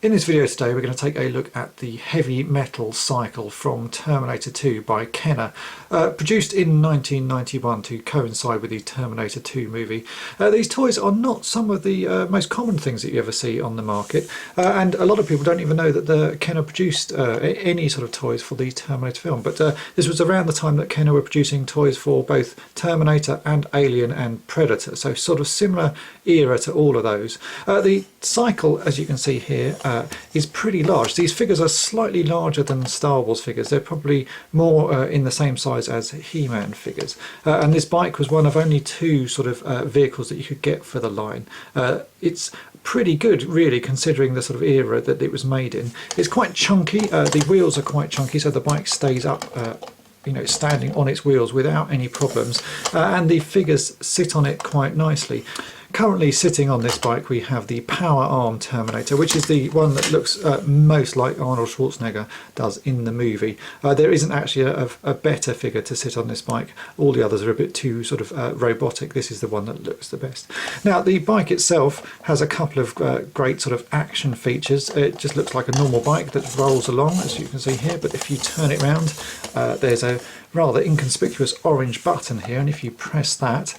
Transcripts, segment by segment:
In this video today we're going to take a look at the heavy metal cycle from Terminator 2 by Kenner, produced in 1991 to coincide with the Terminator 2 movie. These toys are not some of the most common things that you ever see on the market, and a lot of people don't even know that the Kenner produced any sort of toys for the Terminator film, but this was around the time that Kenner were producing toys for both Terminator and Alien and Predator, so sort of similar era to all of those. The cycle, as you can see here, is pretty large. These figures are slightly larger than Star Wars figures. They're probably more in the same size as He-Man figures. And this bike was one of only two sort of vehicles that you could get for the line. It's pretty good, really, considering the sort of era that it was made in. It's quite chunky. The wheels are quite chunky, so the bike stays up standing on its wheels without any problems, and the figures sit on it quite nicely. Currently sitting on this bike we have the Power Arm Terminator, which is the one that looks most like Arnold Schwarzenegger does in the movie. There isn't actually a better figure to sit on this bike. All the others are a bit too sort of robotic. This is the one that looks the best. Now the bike itself has a couple of great sort of action features. It just looks like a normal bike that rolls along, as you can see here, but if you turn it round, there's a rather inconspicuous orange button here, and if you press that,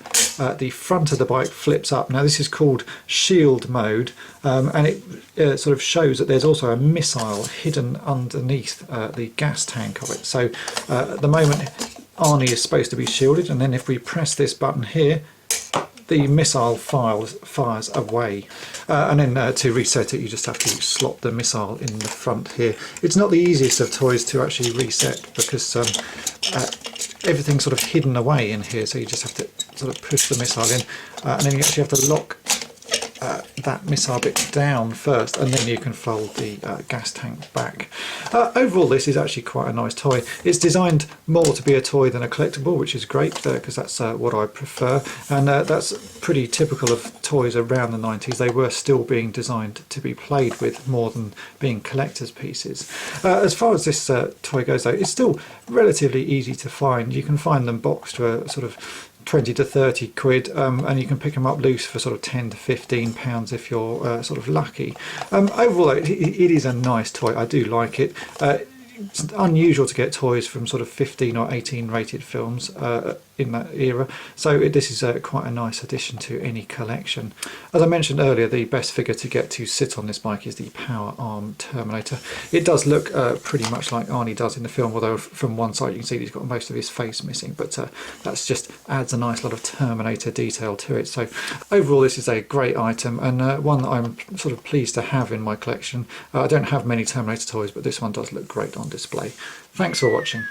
the front of the bike flips up. Now this is called shield mode, and it sort of shows that there's also a missile hidden underneath the gas tank of it. So at the moment Arnie is supposed to be shielded, and then if we press this button here, the missile fires away, and then to reset it you just have to slot the missile in the front here. It's not the easiest of toys to actually reset because everything's sort of hidden away in here, so you just have to sort of push the missile in, and then you actually have to lock that missile bit down first, and then you can fold the gas tank back. Overall this is actually quite a nice toy. It's designed more to be a toy than a collectible, which is great because that's what I prefer, and that's pretty typical of toys around the 90s. They were still being designed to be played with more than being collector's pieces. As far as this toy goes though, it's still relatively easy to find. You can find them boxed for sort of 20 to 30 quid, and you can pick them up loose for sort of 10 to 15 pounds if you're sort of lucky. Overall it is a nice toy. I do like it. It's unusual to get toys from sort of 15 or 18 rated films in that era, so this is quite a nice addition to any collection. As I mentioned earlier, the best figure to get to sit on this bike is the Power Arm Terminator. It does look pretty much like Arnie does in the film, although from one side you can see he's got most of his face missing, but that's just adds a nice lot of Terminator detail to it. So overall this is a great item, and one that I'm sort of pleased to have in my collection. I don't have many Terminator toys, but this one does look great on display. Thanks for watching.